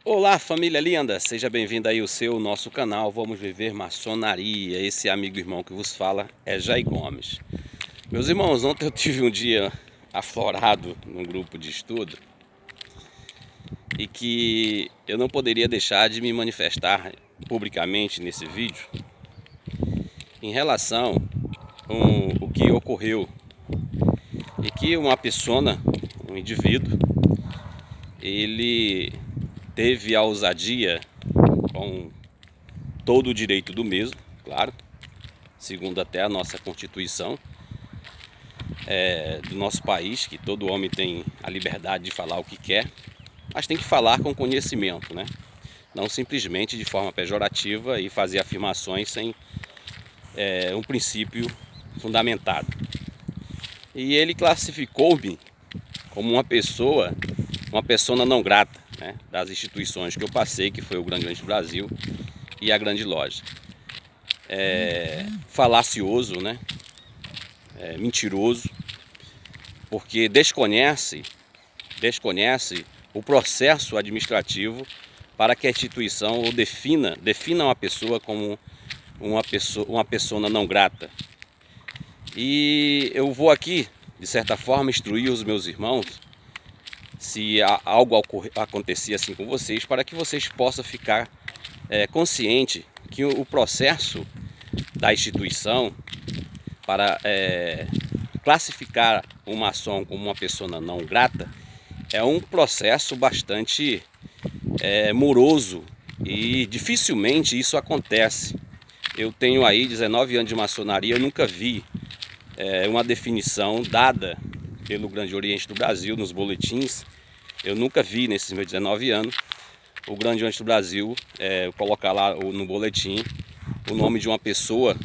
Olá, família linda, seja bem-vindo aí ao nosso canal Vamos Viver Maçonaria. Esse amigo e irmão que vos fala é Jair Gomes. Meus irmãos, ontem eu tive um dia aflorado num grupo de estudo e que eu não poderia deixar de me manifestar publicamente nesse vídeo em relação ao que ocorreu e que uma pessoa, um indivíduo, ele teve a ousadia, com todo o direito do mesmo, claro, segundo até a nossa Constituição do nosso país, que todo homem tem a liberdade de falar o que quer, mas tem que falar com conhecimento, né? Não simplesmente de forma pejorativa e fazer afirmações sem um princípio fundamentado. E ele classificou-me como uma pessoa não grata, né, das instituições que eu passei, que foi o Grande Oriente do Brasil e a Grande Loja. Falacioso, né? Mentiroso, porque desconhece o processo administrativo para que a instituição o defina uma pessoa como uma pessoa não grata. E eu vou aqui, de certa forma, instruir os meus irmãos, se algo acontecer assim com vocês, para que vocês possam ficar consciente que o processo da instituição para classificar um maçom como uma pessoa não grata é um processo bastante moroso e dificilmente isso acontece. Eu tenho aí 19 anos de maçonaria, eu nunca vi uma definição dada pelo Grande Oriente do Brasil nos boletins. Eu nunca vi nesses meus 19 anos o Grande Oriente do Brasil colocar lá no boletim o nome de uma pessoa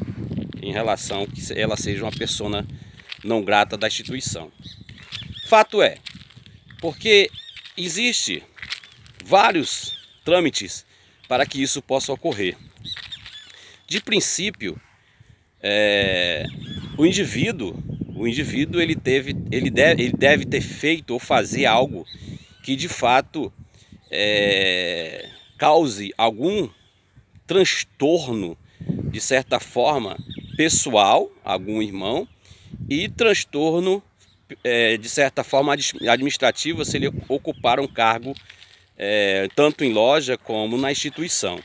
em relação que ela seja uma pessoa não grata da instituição. Fato é, porque existe vários trâmites para que isso possa ocorrer. De princípio, o indivíduo ele deve ter feito ou fazer algo que de fato cause algum transtorno, de certa forma, pessoal, algum irmão, e transtorno, de certa forma, administrativo, se ele ocupar um cargo tanto em loja como na instituição.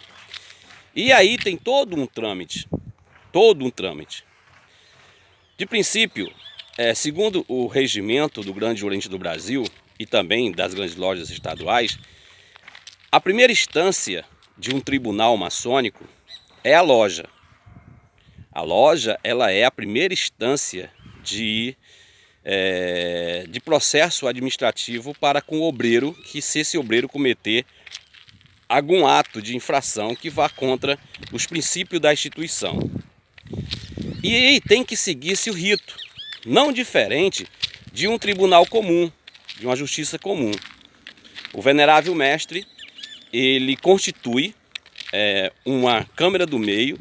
E aí tem todo um trâmite. De princípio, segundo o regimento do Grande Oriente do Brasil e também das grandes lojas estaduais, a primeira instância de um tribunal maçônico é a loja. A loja, ela é a primeira instância de processo administrativo para com o obreiro, que se esse obreiro cometer algum ato de infração que vá contra os princípios da instituição. E aí tem que seguir-se o rito, não diferente de um tribunal comum, de uma justiça comum. O venerável mestre, ele constitui uma Câmara do Meio,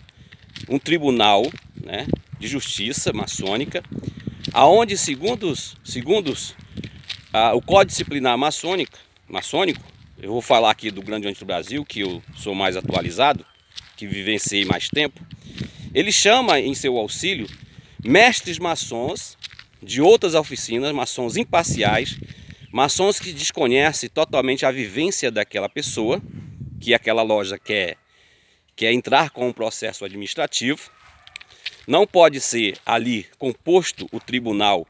um tribunal, né, de justiça maçônica, aonde segundo o Código Disciplinar maçônico, eu vou falar aqui do Grande Oriente do Brasil, que eu sou mais atualizado, que vivenciei mais tempo, ele chama em seu auxílio mestres maçons de outras oficinas, maçons imparciais, maçons que desconhecem totalmente a vivência daquela pessoa, que aquela loja quer entrar com um processo administrativo. Não pode ser ali composto o tribunal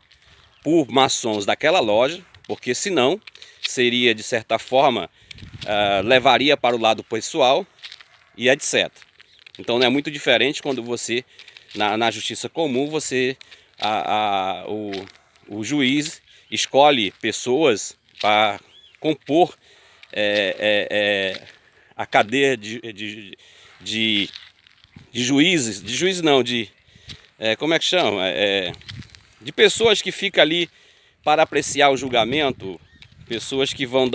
por maçons daquela loja, porque senão seria, de certa forma, levaria para o lado pessoal e etc. Então não é muito diferente quando você, na justiça comum, o juiz escolhe pessoas para compor a cadeia de juízes não, como é que chama? De pessoas que ficam ali para apreciar o julgamento, pessoas que vão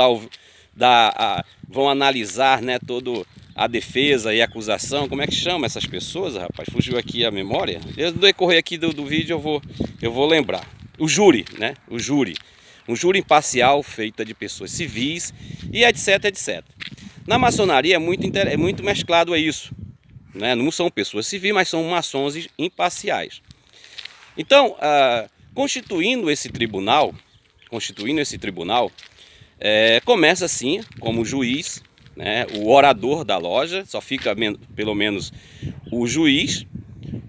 vão analisar, né, todo a defesa e a acusação. Como é que chama essas pessoas, rapaz? Fugiu aqui a memória. No decorrer aqui do vídeo eu vou lembrar. O júri, né? O júri. Um júri imparcial feito de pessoas civis e etc, etc. Na maçonaria é muito mesclado a isso, né? Não são pessoas civis, mas são maçons imparciais. Então, constituindo esse tribunal, começa assim, como juiz, né, o orador da loja, só fica pelo menos o juiz,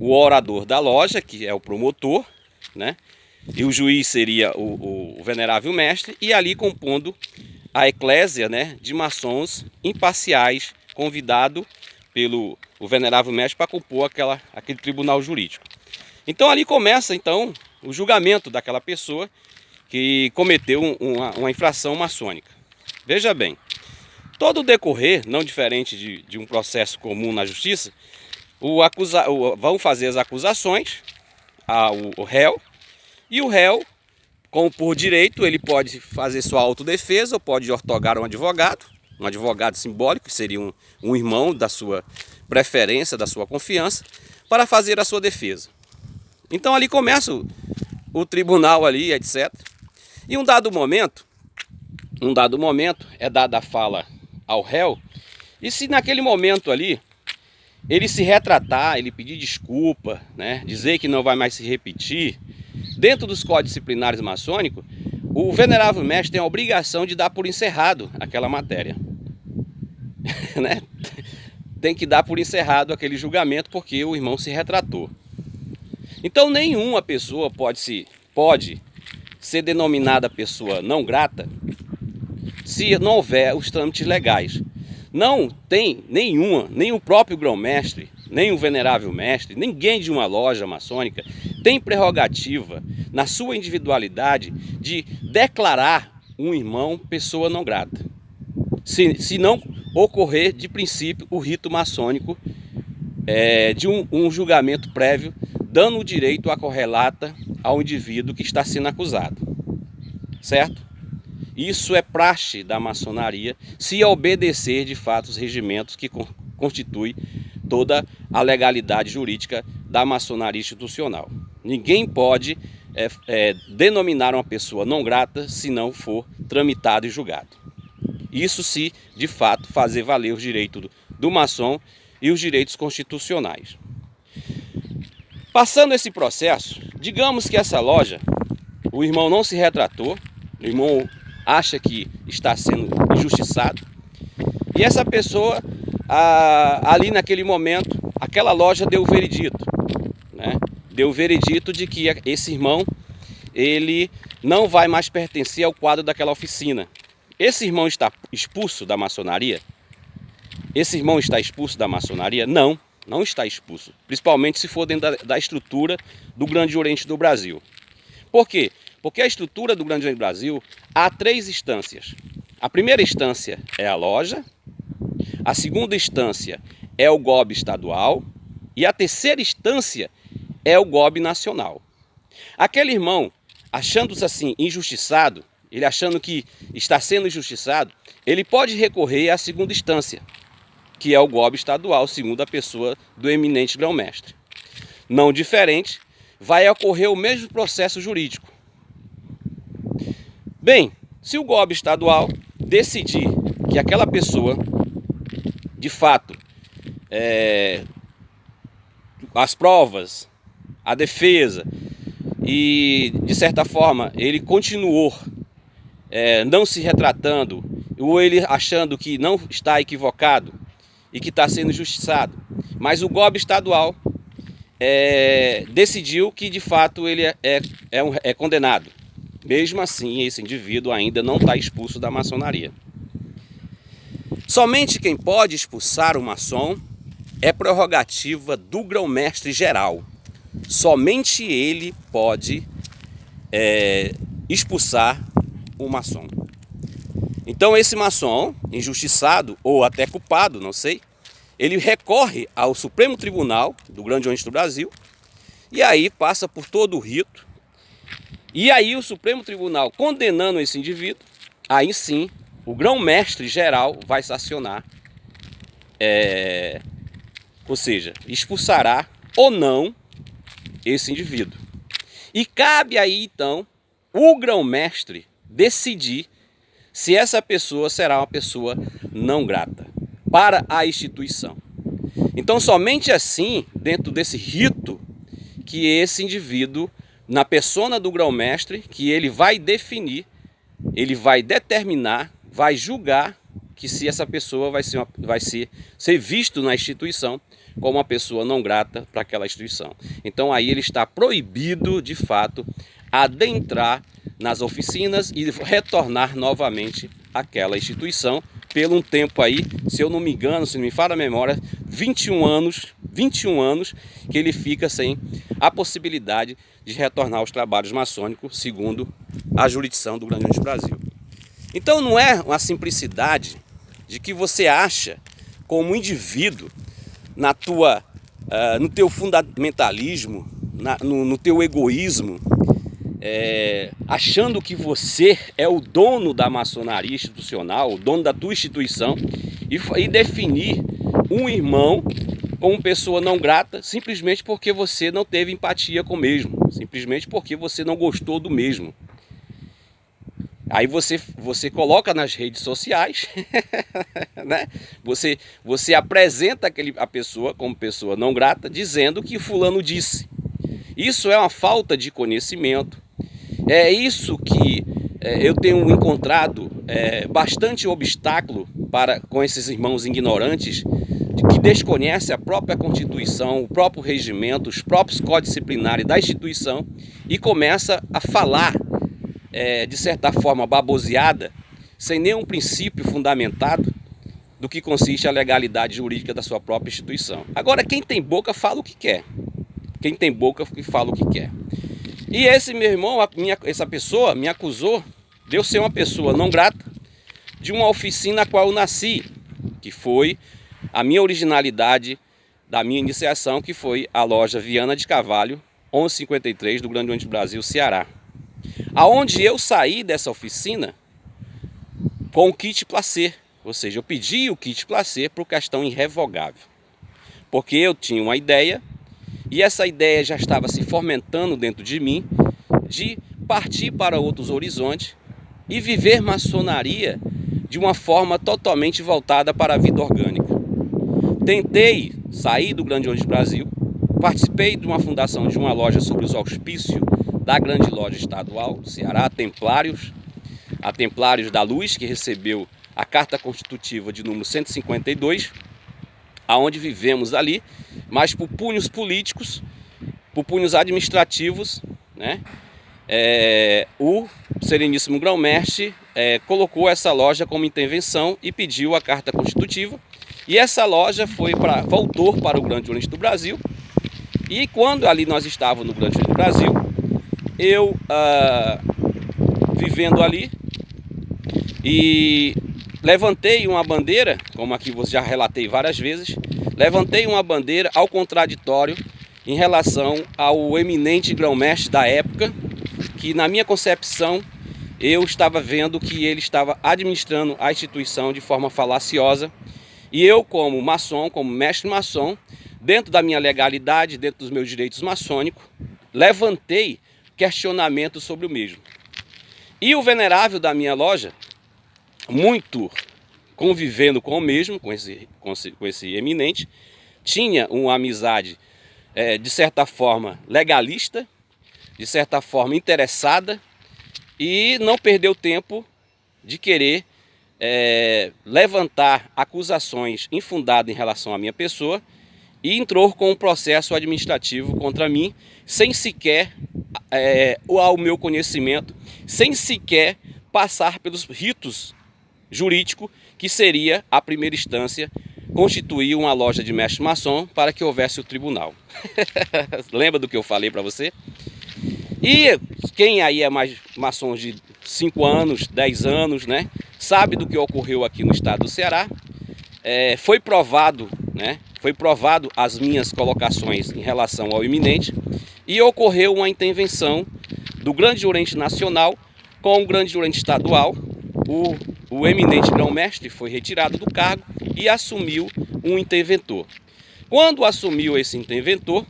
o orador da loja, que é o promotor, né, e o juiz seria o venerável mestre, e ali compondo a eclésia, né, de maçons imparciais, convidado pelo venerável mestre para compor aquele tribunal jurídico. Então ali começa então o julgamento daquela pessoa que cometeu uma infração maçônica. Veja bem, todo o decorrer, não diferente de um processo comum na justiça, vão fazer as acusações ao réu, e o réu, como por direito, ele pode fazer sua autodefesa ou pode ortogar um advogado simbólico, que seria um irmão da sua preferência, da sua confiança, para fazer a sua defesa. Então ali começa o tribunal ali, etc. E um dado momento é dada a fala ao réu, e se naquele momento ali ele se retratar, ele pedir desculpa, né, dizer que não vai mais se repetir, dentro dos códigos disciplinares maçônicos, o venerável mestre tem a obrigação de dar por encerrado aquela matéria. Né? Tem que dar por encerrado aquele julgamento porque o irmão se retratou. Então nenhuma pessoa pode ser denominada pessoa não grata se não houver os trâmites legais. Não tem nem o próprio grão-mestre, nem o venerável mestre, ninguém de uma loja maçônica tem prerrogativa na sua individualidade de declarar um irmão pessoa não grata. Se não ocorrer de princípio o rito maçônico de um julgamento prévio, dando o direito à correlata ao indivíduo que está sendo acusado, certo? Isso é praxe da maçonaria, se obedecer de fato os regimentos que constituem toda a legalidade jurídica da maçonaria institucional. Ninguém pode denominar uma pessoa não grata se não for tramitado e julgado. Isso se, de fato, fazer valer os direitos do maçom e os direitos constitucionais. Passando esse processo, digamos que essa loja, o irmão não se retratou, o irmão acha que está sendo injustiçado, e essa pessoa, ali naquele momento, aquela loja deu o veredito, né? Deu o veredito de que esse irmão, ele não vai mais pertencer ao quadro daquela oficina. Esse irmão está expulso da maçonaria? Esse irmão está expulso da maçonaria? Não, não está expulso. Principalmente se for dentro da estrutura do Grande Oriente do Brasil. Por quê? Porque a estrutura do Grande Oriente do Brasil há 3 instâncias. A primeira instância é a loja, a segunda instância é o GOB estadual e a terceira instância é o GOB nacional. Aquele irmão, achando-se assim injustiçado, ele achando que está sendo injustiçado, ele pode recorrer à segunda instância, que é o GOB estadual, segundo a pessoa do eminente grão-mestre. Não diferente, vai ocorrer o mesmo processo jurídico. Bem, se o GOB estadual decidir que aquela pessoa, de fato, as provas, a defesa, e de certa forma ele continuou não se retratando, ou ele achando que não está equivocado e que está sendo injustiçado, mas o GOB estadual decidiu que de fato ele é condenado. Mesmo assim, esse indivíduo ainda não está expulso da maçonaria. Somente quem pode expulsar o maçom é prerrogativa do grão-mestre geral. Somente ele pode expulsar o maçom. Então esse maçom, injustiçado ou até culpado, não sei, ele recorre ao Supremo Tribunal do Grande Oriente do Brasil, e aí passa por todo o rito, e aí o Supremo Tribunal condenando esse indivíduo, aí sim o grão-mestre geral vai sancionar, ou seja, expulsará ou não esse indivíduo. E cabe aí então o grão-mestre decidir se essa pessoa será uma pessoa não grata. para a instituição. Então somente assim, dentro desse rito, que esse indivíduo, na persona do grão-mestre, que ele vai definir, ele vai determinar, vai julgar que se essa pessoa vai ser visto na instituição como uma pessoa não grata para aquela instituição. Então aí ele está proibido, de fato, adentrar nas oficinas e retornar novamente àquela instituição pelo um tempo aí, se eu não me engano, se não me falha a memória, 21 anos que ele fica sem a possibilidade de retornar aos trabalhos maçônicos, segundo a jurisdição do Grande Oriente Brasil. Então não é uma simplicidade de que você acha, como indivíduo, no teu fundamentalismo, no teu egoísmo, achando que você é o dono da maçonaria institucional, o dono da tua instituição, e definir um irmão como pessoa não grata simplesmente porque você não teve empatia com o mesmo, simplesmente porque você não gostou do mesmo. Aí você coloca nas redes sociais, né? Você apresenta a pessoa como pessoa não grata, dizendo que fulano disse. Isso é uma falta de conhecimento. É isso que eu tenho encontrado bastante obstáculo com esses irmãos ignorantes, que desconhecem a própria Constituição, o próprio regimento, os próprios códigos disciplinares da instituição e começa a falar de certa forma baboseada, sem nenhum princípio fundamentado do que consiste a legalidade jurídica da sua própria instituição. Agora, quem tem boca fala o que quer. Quem tem boca fala o que quer. E esse meu irmão, essa pessoa me acusou de eu ser uma pessoa não grata de uma oficina na qual eu nasci, que foi a minha originalidade da minha iniciação, que foi a loja Viana de Carvalho, 1153 do Grande Oriente Brasil, Ceará. Aonde eu saí dessa oficina com o kit placê, ou seja, eu pedi o kit placê por questão irrevogável, porque eu tinha uma ideia e essa ideia já estava se fomentando dentro de mim de partir para outros horizontes e viver maçonaria de uma forma totalmente voltada para a vida orgânica. Tentei sair do Grande Oriente Brasil, participei de uma fundação de uma loja sob os auspícios da grande loja estadual do Ceará, a Templários da Luz, que recebeu a carta constitutiva de número 152, aonde vivemos ali, mas por punhos políticos, por punhos administrativos, né? O Sereníssimo Grão-Mestre colocou essa loja como intervenção e pediu a carta constitutiva, e essa loja voltou para o Grande Oriente do Brasil. E quando ali nós estávamos no Grande Oriente do Brasil, eu vivendo ali e levantei uma bandeira, como aqui você já relatei várias vezes, levantei uma bandeira ao contraditório em relação ao eminente grão-mestre da época, que na minha concepção eu estava vendo que ele estava administrando a instituição de forma falaciosa, e eu como maçom, como mestre maçom, dentro da minha legalidade, dentro dos meus direitos maçônicos, levantei questionamento sobre o mesmo. E o venerável da minha loja, muito convivendo com o mesmo, com esse eminente, tinha uma amizade de certa forma legalista, de certa forma interessada, e não perdeu tempo de querer levantar acusações infundadas em relação à minha pessoa, e entrou com um processo administrativo contra mim, sem sequer, ao meu conhecimento, sem sequer passar pelos ritos jurídicos, que seria, a primeira instância, constituir uma loja de mestre maçom para que houvesse o tribunal. Lembra do que eu falei para você? E quem aí é mais maçom de 5 anos, 10 anos, né, sabe do que ocorreu aqui no estado do Ceará. Foi provado, né? Foi provado as minhas colocações em relação ao eminente, e ocorreu uma intervenção do Grande Oriente Nacional com o Grande Oriente Estadual. O eminente grão-mestre foi retirado do cargo e assumiu um interventor. Quando assumiu esse interventor,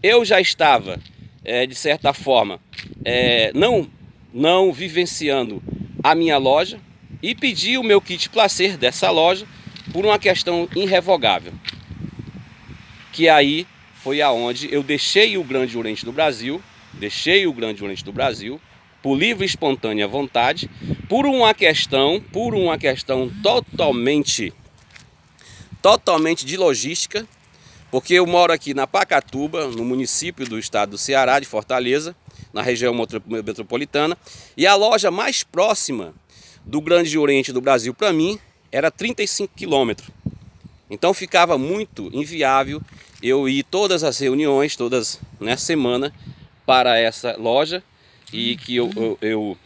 eu já estava, de certa forma, não vivenciando a minha loja, e pedi o meu kit placê dessa loja, por uma questão irrevogável, que aí foi aonde eu deixei o Grande Oriente do Brasil, por livre e espontânea vontade, por uma questão totalmente de logística, porque eu moro aqui na Pacatuba, no município do estado do Ceará, de Fortaleza, na região metropolitana, e a loja mais próxima do Grande Oriente do Brasil para mim era 35 quilômetros. Então ficava muito inviável eu ir todas as reuniões, todas na semana, para essa loja, e que eu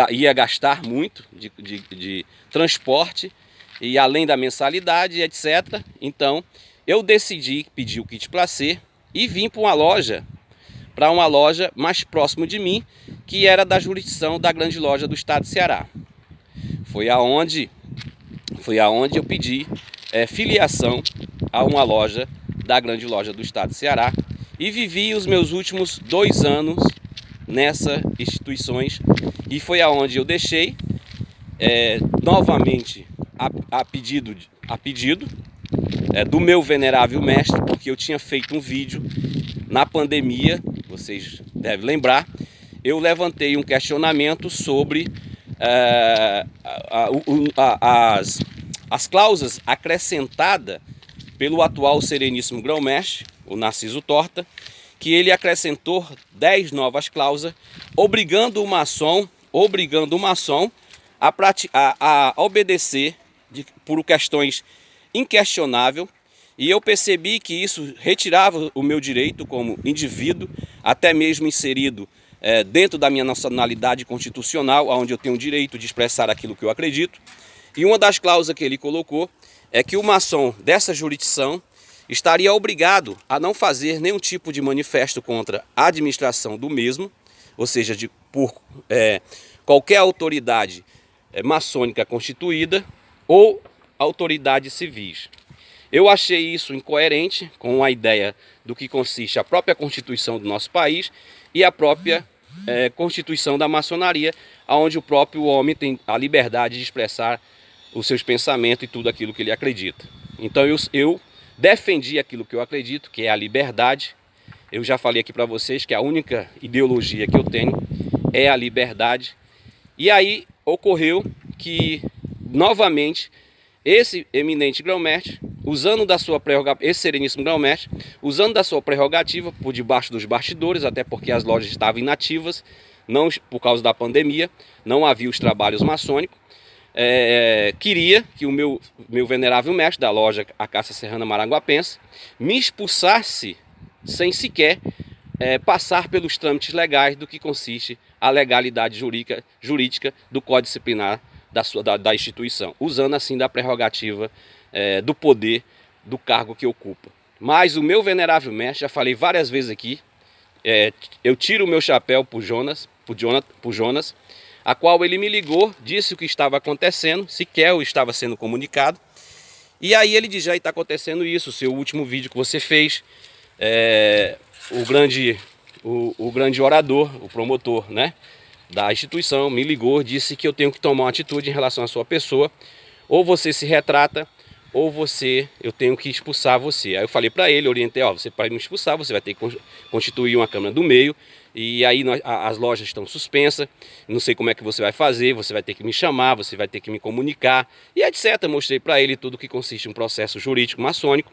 ia gastar muito de transporte, e além da mensalidade, etc. Então eu decidi pedir o kit placê e vim para uma loja mais próximo de mim, que era da jurisdição da grande loja do estado do Ceará. Foi aonde eu pedi filiação a uma loja da grande loja do estado do Ceará, e vivi os meus últimos 2 anos nessas instituições, e foi aonde eu deixei novamente a pedido do meu venerável mestre, porque eu tinha feito um vídeo na pandemia, vocês devem lembrar. Eu levantei um questionamento sobre as cláusulas acrescentadas pelo atual Sereníssimo Grão-Mestre, o Narciso Torta, que ele acrescentou 10 novas cláusulas, obrigando o maçom a obedecer por questões inquestionáveis. E eu percebi que isso retirava o meu direito como indivíduo, até mesmo inserido dentro da minha nacionalidade constitucional, onde eu tenho o direito de expressar aquilo que eu acredito. E uma das cláusulas que ele colocou é que o maçom dessa jurisdição estaria obrigado a não fazer nenhum tipo de manifesto contra a administração do mesmo, ou seja, por qualquer autoridade maçônica constituída ou autoridades civis. Eu achei isso incoerente com a ideia do que consiste a própria Constituição do nosso país e a própria Constituição da maçonaria, onde o próprio homem tem a liberdade de expressar os seus pensamentos e tudo aquilo que ele acredita. Então eu defendi aquilo que eu acredito, que é a liberdade. Eu já falei aqui para vocês que a única ideologia que eu tenho é a liberdade. E aí ocorreu que, novamente, esse eminente grão-mestre, usando da sua prerrogativa, esse sereníssimo grão-mestre, usando da sua prerrogativa por debaixo dos bastidores, até porque as lojas estavam inativas, não por causa da pandemia, não havia os trabalhos maçônicos, queria que o meu venerável mestre da loja A Caça Serrana Maranguapense me expulsasse sem sequer passar pelos trâmites legais do que consiste a legalidade jurídica do Código Disciplinar da instituição, usando assim da prerrogativa do poder do cargo que ocupa. Mas o meu venerável mestre, já falei várias vezes aqui, eu tiro o meu chapéu por Jonas, a qual ele me ligou, disse o que estava acontecendo, sequer eu estava sendo comunicado. E aí ele diz: já está acontecendo isso, o seu último vídeo que você fez, o grande orador, o promotor, né, da instituição, me ligou, disse que eu tenho que tomar uma atitude em relação à sua pessoa, ou você se retrata, ou eu tenho que expulsar você. Aí eu falei para ele, orientei: você para me expulsar, você vai ter que constituir uma Câmara do Meio, e aí as lojas estão suspensas, não sei como é que você vai fazer, você vai ter que me chamar, você vai ter que me comunicar, e etc. Mostrei para ele tudo que consiste em um processo jurídico maçônico.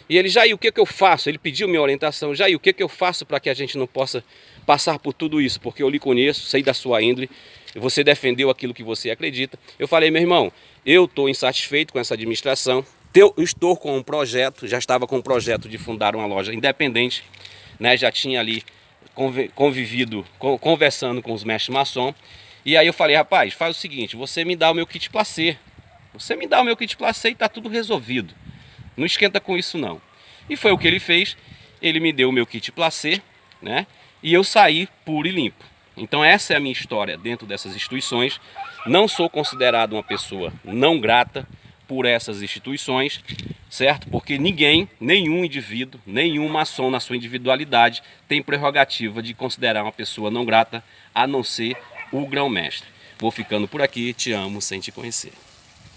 E ele: Jair, o que eu faço? Ele pediu minha orientação: Jair, o que eu faço para que a gente não possa passar por tudo isso? Porque eu lhe conheço, sei da sua índole, você defendeu aquilo que você acredita. Eu falei: meu irmão, eu estou insatisfeito com essa administração, eu estou com um projeto, já estava com um projeto de fundar uma loja independente, né? Já tinha ali conversando com os mestres maçom. E aí eu falei: rapaz, faz o seguinte, você me dá o meu kit placê. Você me dá o meu kit placê e está tudo resolvido. Não esquenta com isso não. E foi o que ele fez. Ele me deu o meu kit placê, né? E eu saí puro e limpo. Então essa é a minha história dentro dessas instituições. Não sou considerado uma pessoa não grata por essas instituições, certo? Porque nenhum indivíduo, nenhum maçom na sua individualidade tem prerrogativa de considerar uma pessoa não grata, a não ser o grão-mestre. Vou ficando por aqui, te amo sem te conhecer.